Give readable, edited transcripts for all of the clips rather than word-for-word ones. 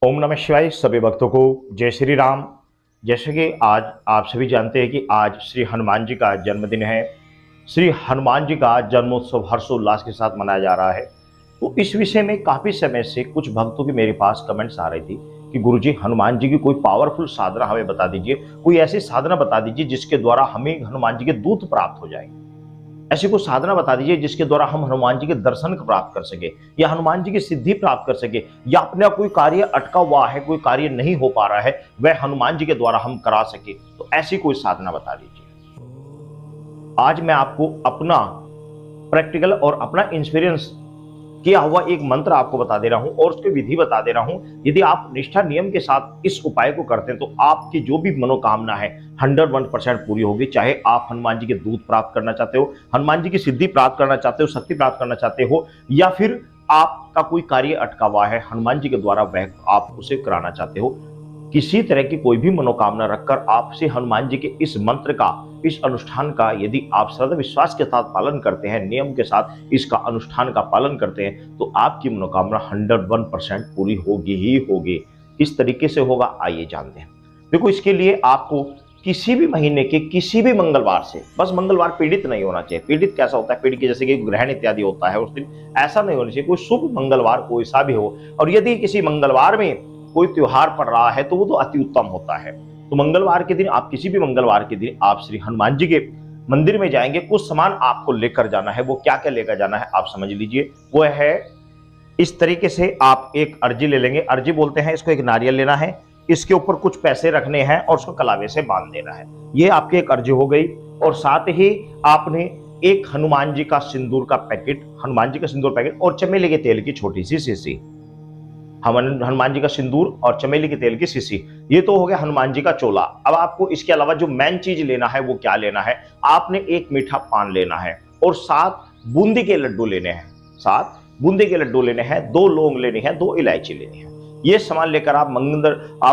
ओम नमः शिवाय। सभी भक्तों को जय श्री राम। जैसे कि आज आप सभी जानते हैं कि आज श्री हनुमान जी का जन्मदिन है। श्री हनुमान जी का जन्मोत्सव हर्षोल्लास के साथ मनाया जा रहा है। तो इस विषय में काफी समय से कुछ भक्तों की मेरे पास कमेंट्स आ रही थी कि गुरुजी हनुमान जी की कोई पावरफुल साधना हमें बता दीजिए, कोई ऐसी साधना बता दीजिए जिसके द्वारा हमें हनुमान जी के दूत प्राप्त हो जाए। ऐसी कोई साधना बता दीजिए जिसके द्वारा हम हनुमान जी के दर्शन प्राप्त कर सके या हनुमान जी की सिद्धि प्राप्त कर सके, या अपना कोई कार्य अटका हुआ है, कोई कार्य नहीं हो पा रहा है, वह हनुमान जी के द्वारा हम करा सके। तो ऐसी कोई साधना बता दीजिए। आज मैं आपको अपना प्रैक्टिकल और अपना एक्सपीरियंस किया हुआ एक मंत्र आपको बता दे रहा हूं और उसकी विधि बता दे रहा हूं। यदि आप निष्ठा नियम के साथ इस उपाय को करते हैं तो आपकी जो भी मनोकामना है 101% पूरी होगी। चाहे आप हनुमान जी के दूत प्राप्त करना चाहते हो, हनुमान जी की सिद्धि प्राप्त करना चाहते हो, शक्ति प्राप्त करना चाहते हो, या फिर आपका कोई कार्य अटका हुआ है हनुमान जी के द्वारा वह आप उसे कराना चाहते हो, किसी तरह की कोई भी मनोकामना रखकर आपसे हनुमान जी के इस मंत्र का, इस अनुष्ठान का यदि आप श्रद्धा विश्वास के साथ पालन करते हैं, नियम के साथ इसका अनुष्ठान का पालन करते हैं, तो आपकी मनोकामना 101% पूरी होगी ही होगी। किस तरीके से होगा आइए जानते हैं। देखो, इसके लिए आपको किसी भी महीने के किसी भी मंगलवार से, बस मंगलवार पीड़ित नहीं होना चाहिए। पीड़ित कैसा होता है, पीड़ित की जैसे कि ग्रहण इत्यादि होता है उस दिन, ऐसा नहीं होना चाहिए। कोई शुभ मंगलवार कोई सा भी हो, और यदि किसी मंगलवार में कोई त्योहार पड़ रहा है तो वो तो अति उत्तम होता है। तो मंगलवार के दिन आप, किसी भी मंगलवार के दिन आप श्री हनुमान जी के मंदिर में जाएंगे। कुछ सामान आपको लेकर जाना है। वो क्या क्या लेकर जाना है आप समझ लीजिए। वो है इस तरीके से, आप एक अर्जी ले लेंगे। अर्जी बोलते हैं इसको। एक नारियल लेना है, इसके ऊपर कुछ पैसे रखने हैं और उसको कलावे से बांध देना है। ये आपकी एक अर्जी हो गई। और साथ ही आपने एक हनुमान जी का सिंदूर का पैकेट, हनुमान जी का सिंदूर पैकेट और चमेली के तेल की छोटी सी शीशी, हनुमान जी का सिंदूर और चमेली के तेल की शीशी, ये तो हो गया हनुमान जी का चोला। अब आपको इसके अलावा जो मेन चीज लेना है वो क्या लेना है, आपने एक मीठा पान लेना है और 7 बूंदी के लड्डू लेने हैं। 7 बूंदी के लड्डू लेने हैं, 2 लौंग लेनी है, 2 इलायची लेनी है। ये सामान लेकर आप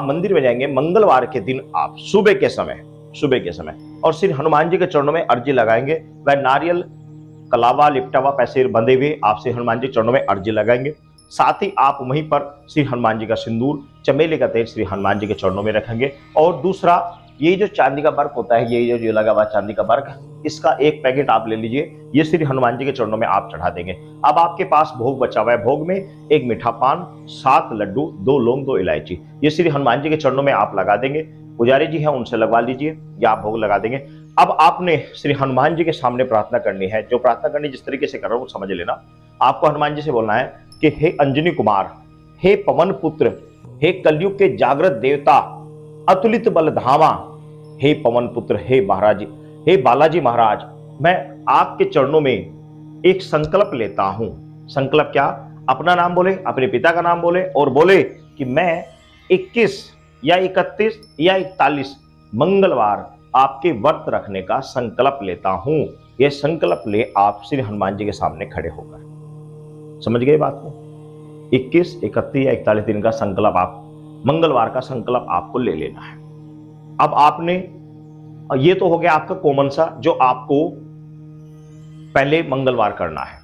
मंदिर में जाएंगे। मंगलवार के दिन आप सुबह के समय और श्री हनुमान जी के चरणों में अर्जी लगाएंगे। वह नारियल, कलावा, लिपटा हुआ, पैसे बंधे हुए आप श्री हनुमान जी के चरणों में अर्जी लगाएंगे। साथ ही आप वहीं पर श्री हनुमान जी का सिंदूर, चमेली का तेल श्री हनुमान जी के चरणों में रखेंगे। और दूसरा, ये जो चांदी का वर्क होता है, ये जो लगा हुआ चांदी का वर्क, इसका एक पैकेट आप ले लीजिए। ये श्री हनुमान जी के चरणों में आप चढ़ा देंगे। अब आपके पास भोग बचा हुआ है। भोग में एक मीठा पान, 7 लड्डू, 2 लौंग, 2 इलायची, ये श्री हनुमान जी के चरणों में आप लगा देंगे। पुजारी जी हैं उनसे लगवा लीजिए या आप भोग लगा देंगे। अब आपने श्री हनुमान जी के सामने प्रार्थना करनी है। जो प्रार्थना करनी जिस तरीके से कर रहा हूं वो समझ लेना। आपको हनुमान जी से बोलना है कि हे अंजनी कुमार, हे पवन पुत्र, हे कलयुग के जागृत देवता, अतुलित बल धामा, हे पवन पुत्र, हे महाराज, हे बालाजी महाराज, मैं आपके चरणों में एक संकल्प लेता हूं। संकल्प क्या? अपना नाम बोले, अपने पिता का नाम बोले और बोले कि मैं 21 या 31 या 41 मंगलवार आपके व्रत रखने का संकल्प लेता हूं। यह संकल्प ले आप श्री हनुमान जी के सामने खड़े होकर। समझ गए बात को? 21, 31 या 41 दिन का संकल्प, आप मंगलवार का संकल्प आपको ले लेना है। अब आपने, ये तो हो गया आपका कॉमन सा जो आपको पहले मंगलवार करना है।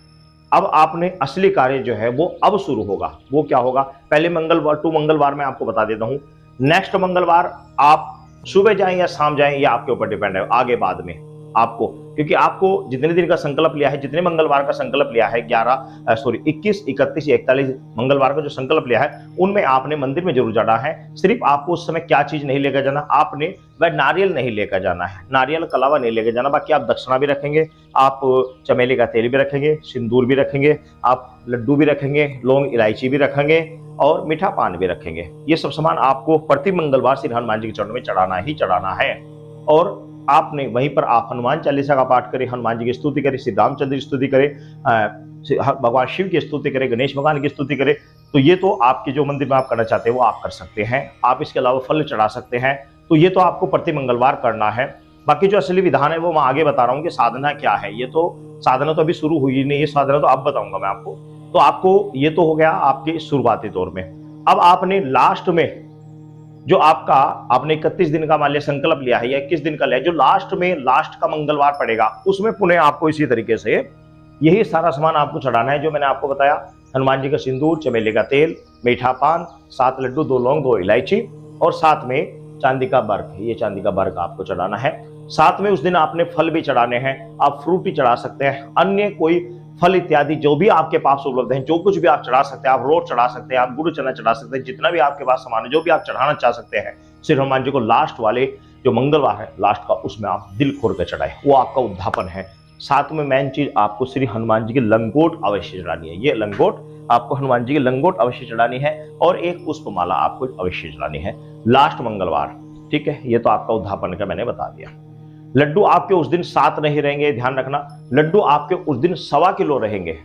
अब आपने असली कार्य जो है वो अब शुरू होगा। वो क्या होगा? पहले मंगलवार मैं आपको बता देता हूं। नेक्स्ट मंगलवार आप सुबह जाएं या शाम जाएं, या आपके ऊपर डिपेंड है, आगे बाद में आपको, क्योंकि आपको जितने दिन का संकल्प लिया है, जितने मंगलवार का संकल्प लिया है, 21, 31 या 41 मंगलवार का जो संकल्प लिया है, उनमें आपने मंदिर में जरूर जाना है। सिर्फ आपको उस समय क्या चीज नहीं लेकर जाना, आपने वह नारियल नहीं लेकर जाना है, नारियल का अलावा नहीं लेकर जाना। बाकी आप दक्षिणा भी रखेंगे, आप चमेली का तेल भी रखेंगे, सिंदूर भी रखेंगे, आप लड्डू भी रखेंगे, लौंग इलायची भी रखेंगे और मीठा पान भी रखेंगे। ये सब सामान आपको प्रति मंगलवार श्री हनुमान जी के चरणों में चढ़ाना ही चढ़ाना है। और आपने वहीं पर आप हनुमान चालीसा का पाठ करें, हनुमान जी की स्तुति करें, श्री रामचंद्र की स्तुति करें, भगवान शिव की स्तुति करें, गणेश भगवान की स्तुति करें। तो ये तो आपके जो मंदिर में आप करना चाहते हैं वो आप कर सकते हैं। आप इसके अलावा फल चढ़ा सकते हैं। तो ये तो आपको प्रति मंगलवार करना है। बाकी जो असली विधान है वो मैं आगे बता रहा हूँ कि साधना क्या है। ये तो साधना तो अभी शुरू हुई नहीं, ये साधना तो अब बताऊंगा मैं आपको। तो आपको ये तो हो गया आपके शुरुआती दौर में। अब आपने लास्ट में जो आपने 31 दिन का मान लिया संकल्प लिया है या 21 दिन का लिया, जो लास्ट का मंगलवार पड़ेगा उसमें पुनः आपको इसी तरीके से यही सारा सामान आपको चढ़ाना है जो मैंने आपको बताया। हनुमान जी का सिंदूर, चमेली का तेल, मीठा पान, 7 लड्डू, 2 लौंग, 2 इलायची और साथ में चांदी का बर्फ। ये चांदी का बर्फ आपको चढ़ाना है। साथ में उस दिन आपने फल भी चढ़ाने हैं। आप फ्रूट भी चढ़ा सकते हैं, अन्य कोई फल इत्यादि जो भी आपके पास उपलब्ध है, जो कुछ भी आप चढ़ा सकते हैं। आप रोट चढ़ा सकते हैं, आप गुड़ चना चढ़ा सकते हैं, जितना भी आपके पास सामान है, जो भी आप चढ़ाना चाह सकते हैं। श्री हनुमान जी को लास्ट वाले जो मंगलवार है लास्ट का, उसमें आप दिल खोल कर चढ़ाए, वो आपका उद्यापन है। साथ में मेन चीज, आपको श्री हनुमान जी की लंगोट अवश्य चढ़ानी है। ये लंगोट आपको हनुमान जी की लंगोट अवश्य चढ़ानी है और एक पुष्पमाला आपको अवश्य चढ़ानी है लास्ट मंगलवार। ठीक है, ये तो आपका उद्यापन का मैंने बता दिया। लड्डू आपके उस दिन 7 नहीं रहेंगे, ध्यान रखना। लड्डू आपके उस दिन 1.25 किलो रहेंगे।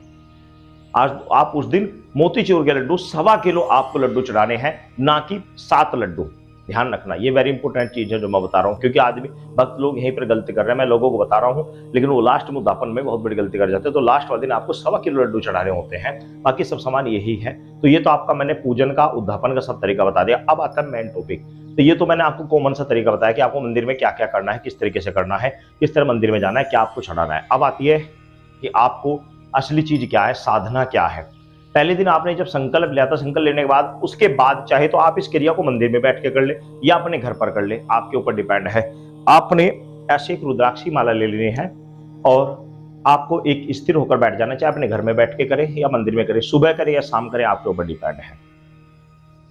आज आप उस दिन मोतीचूर के लड्डू 1.25 किलो आपको लड्डू चढ़ाने हैं, ना कि 7 लड्डू। ध्यान रखना, ये वेरी इंपॉर्टेंट चीज है जो मैं बता रहा हूं, क्योंकि आदमी भक्त लोग यहीं पर गलती कर रहे हैं। मैं लोगों को बता रहा हूं, लेकिन वो लास्ट में उद्यापन में बहुत बड़ी गलती कर जाते हैं। तो लास्ट वाले दिन आपको 1.25 किलो लड्डू चढ़ाने होते हैं, बाकी सब सामान यही है। तो ये तो आपका मैंने पूजन का, उद्यापन का सब तरीका बता दिया। अब आता है मेन टॉपिक। तो ये तो मैंने आपको कॉमन सा तरीका बताया कि आपको मंदिर में क्या क्या करना है, किस तरीके से करना है, किस तरह मंदिर में जाना है, क्या आपको चढ़ाना है। अब आती है कि आपको असली चीज क्या है, साधना क्या है। पहले दिन आपने जब संकल्प लिया था, संकल्प लेने के बाद उसके बाद चाहे तो आप इस क्रिया को मंदिर में बैठ के कर ले या अपने घर पर कर ले, आपके ऊपर डिपेंड है। आपने ऐसे एक रुद्राक्षी माला ले लेनी है और आपको एक स्थिर होकर बैठ जाना, चाहे अपने घर में बैठ के करें या मंदिर में करें, सुबह करें या शाम करें, आपके ऊपर डिपेंड है।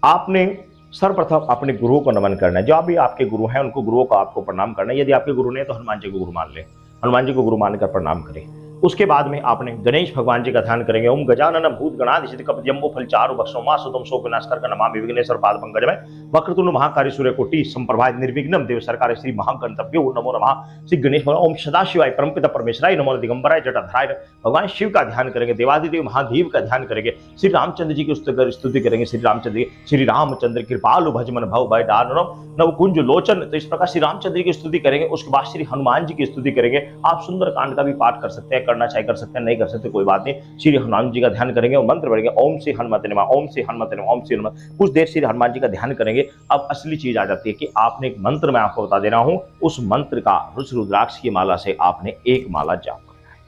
आपने सर्वप्रथम अपने गुरुओं को नमन करना है। जो भी आपके गुरु हैं उनको, गुरुओं को आपको प्रणाम करना है। यदि आपके गुरु नहीं तो हनुमान जी को गुरु मान ले, हनुमान जी को गुरु मानकर प्रणाम करें। उसके बाद में आपने गणेश भगवान जी का ध्यान करेंगे। ओम गजानन भूत गणाधिपति कपिजम्बो फलचारु भक्षणो मा सुतम शोक विनाशकर का नमामि विघ्नेश्वर पाद पंकज में वक्रतुंड महाकार्य सूर्य कोटि संप्रभात निर्विघ्नं देव सरकार श्री महागणतभ्यो नमो नमः। श्री गणेश भगवान ओम सदाशिवाय परमपिता परमेश्वराय नमो दिगंबराय जटाधराय। भगवान शिव का ध्यान करेंगे, देवादिदेव महादेव का ध्यान करेंगे, श्री रामचंद्र जी की स्तुति करेंगे। श्री रामचंद्र कृपालु भजमन भव भय दानव नव कुंज लोचन। तो इस प्रकार श्री रामचंद्र जी की स्तुति करेंगे। उसके बाद श्री हनुमान जी की स्तुति करेंगे। आप सुंदर कांड का भी पाठ कर सकते हैं, करना चाहे कर सकते हैं, नहीं कर सकते कोई बात नहीं। श्री हनुमान जी का ध्यान करेंगे और मंत्र पढ़ेंगे, ओम श्री हनुमते नमः, ओम श्री हनुमते नमः, ओम श्री हनुमत। कुछ देर श्री हनुमान जी का ध्यान करेंगे। अब असली चीज आ जाती है कि आपने एक मंत्र मैं आपको बता दे रहा हूं, उस मंत्र का रुद्राक्ष की माला से आपने एक माला जाप करना है।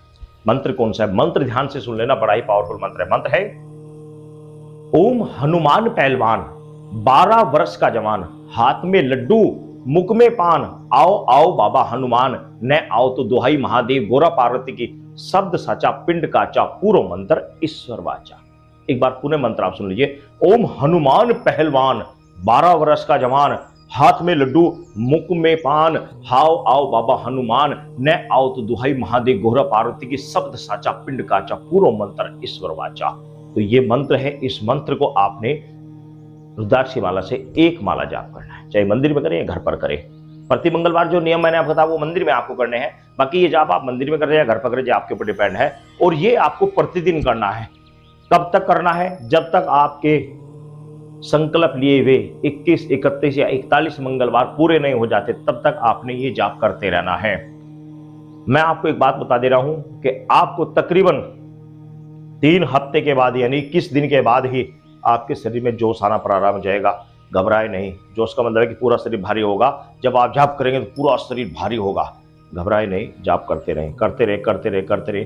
मंत्र कौन सा है? मंत्र ध्यान से सुन लेना, बड़ा ही पावरफुल मंत्र है। मंत्र है ओम हनुमान पहलवान 12 वर्ष का जवान, हाथ में लड्डू मुख में पान, आओ आओ बाबा हनुमान, न आओ तो दुहाई महादेव गोरा पार्वती की, शब्द साचा पिंड काचा, पूर्व मंत्र ईश्वर वाचा। एक बार पुनः मंत्र आप सुन लीजिए। ओम हनुमान पहलवान 12 वर्ष का जवान, हाथ में लड्डू मुख में पान, हाओ आओ बाबा हनुमान, न आओ तो दुहाई महादेव गोरा पार्वती की, शब्द साचा पिंड काचा, पूर्व मंत्र ईश्वर वाचा। तो ये मंत्र है। इस मंत्र को आपने रुद्राक्ष की माला से एक माला जाप करना है, चाहे मंदिर में करें या घर पर करें। प्रति मंगलवार जो नियम मैंने आपको बताया वो मंदिर में आपको करने हैं, बाकी ये जाप आप मंदिर में कर रहे हैं या घर पर करें, आपके ऊपर डिपेंड है। और ये आपको प्रतिदिन करना है। कब तक करना है? जब तक आपके संकल्प लिए हुए 21, 31 या 41 मंगलवार पूरे नहीं हो जाते, तब तक आपने ये जाप करते रहना है। मैं आपको एक बात बता दे रहा हूं कि आपको तकरीबन 3 हफ्ते के बाद यानी 21 दिन के बाद ही आपके शरीर में जोश आना प्रारंभ हो जाएगा। घबराए नहीं। जोश का मतलब है कि पूरा शरीर भारी होगा। जब आप जाप करेंगे तो पूरा शरीर भारी होगा। घबराए नहीं, जाप करते रहें, करते रहे, करते रहे, करते रहे।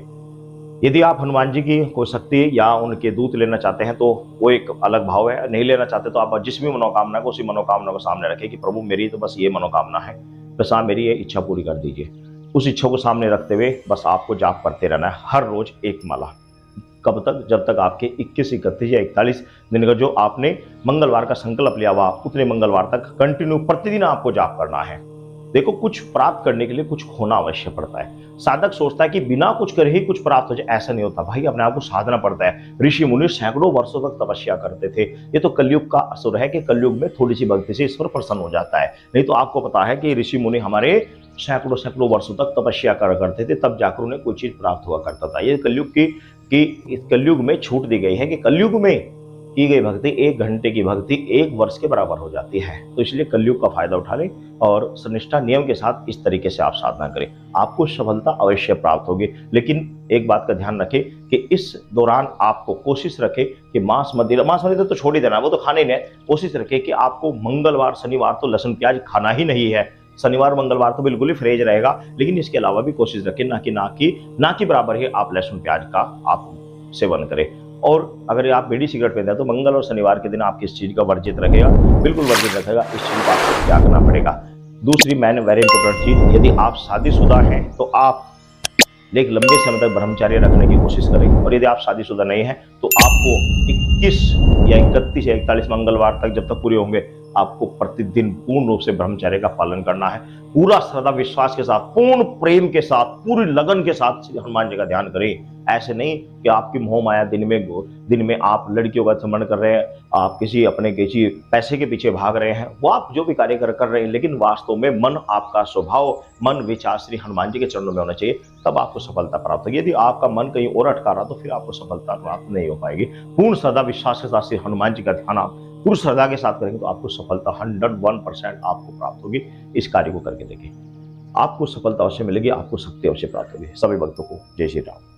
यदि आप हनुमान जी की कोई शक्ति या उनके दूत लेना चाहते हैं तो वो एक अलग भाव है। नहीं लेना चाहते तो आप जिस भी मनोकामना को, उसी मनोकामना को सामने रखें कि प्रभु मेरी तो बस ये मनोकामना है, बस आप मेरी ये इच्छा पूरी कर दीजिए। उस इच्छा को सामने रखते हुए बस आपको जाप करते रहना है, हर रोज एक माला। कब तक? जब तक आपके 21, 31 या 41 दिन का जो आपने मंगलवार का संकल्प लिया हुआ, उतने मंगलवार तक कंटिन्यू प्रतिदिन आपको जाप करना है। देखो, कुछ प्राप्त करने के लिए कुछ खोना अवश्य पड़ता है। साधक सोचता है कि बिना कुछ करे ही कुछ प्राप्त हो जाए, ऐसा नहीं होता भाई। अपने आप को साधना पड़ता है। ऋषि मुनि सैकड़ों वर्षों तक तपस्या करते थे। ये तो कलयुग का असुर है कि कलयुग में थोड़ी सी भक्ति से ईश्वर प्रसन्न हो जाता है। नहीं तो आपको पता है कि ऋषि मुनि हमारे सैकड़ों वर्षों तक तपस्या करते थे, तब जाकर उन्हें कोई चीज प्राप्त हुआ करता था। ये कलयुग की इस कलयुग में छूट दी गई है कि कलयुग में की गई भक्ति 1 घंटे की भक्ति 1 वर्ष के बराबर हो जाती है। तो इसलिए कलयुग का फायदा उठा लें और सनिष्ठा नियम के साथ इस तरीके से आप साधना करें, आपको सफलता अवश्य प्राप्त होगी। लेकिन एक बात का ध्यान रखें कि इस दौरान आपको कोशिश रखें कि मांस मदिरा तो छोड़ ही देना, वो तो खाने ही नहीं। कोशिश रखें कि आपको मंगलवार शनिवार तो लहसुन प्याज खाना ही नहीं है। शनिवार मंगलवार तो बिल्कुल ही फ्रेज रहेगा, लेकिन इसके अलावा भी कोशिश रखें ना कि बराबर ही आप लहसुन प्याज का आप सेवन करें। और अगर आप बीड़ी सिगरेट पीते हैं तो मंगल और शनिवार के दिन आप किस चीज़ का वर्जित रखेगा, बिल्कुल वर्जित रखेगा। इस चीज़ को आपको क्या करना पड़ेगा। दूसरी मैंने वेरी इंपॉर्टेंट चीज़, यदि आप शादीशुदा हैं तो आप एक लंबे समय तक ब्रह्मचर्य रखने की कोशिश करें, और यदि आप शादीशुदा नहीं हैं तो आपको 21 या 31 या 41 मंगलवार तक जब तक पूरे होंगे आपको प्रतिदिन पूर्ण रूप से ब्रह्मचर्य का पालन करना है। पूरा श्रद्धा विश्वास के साथ, पूर्ण प्रेम के साथ, पूरी लगन के साथ श्री हनुमान जी का ध्यान करें। ऐसे नहीं कि आपकी मोह माया दिन में आप लड़कियों का स्मरण कर रहे हैं, आप किसी पैसे के पीछे भाग रहे हैं, वो आप जो भी कार्य कर रहे हैं, लेकिन वास्तव में मन, आपका स्वभाव, मन विचार श्री हनुमान जी के चरणों में होना चाहिए, तब आपको सफलता प्राप्त होगी। यदि आपका मन कहीं और अटका रहा तो फिर आपको सफलता प्राप्त नहीं हो पाएगी। पूर्ण श्रद्धा विश्वास के साथ श्री हनुमान जी का ध्यान आप पूर्ण श्रद्धा के साथ करेंगे तो आपको सफलता 101% आपको प्राप्त होगी। इस कार्य को करके देखिए, आपको सफलता अवश्य मिलेगी, आपको शक्ति अवश्य प्राप्त होगी। सभी भक्तों को जय श्री राम।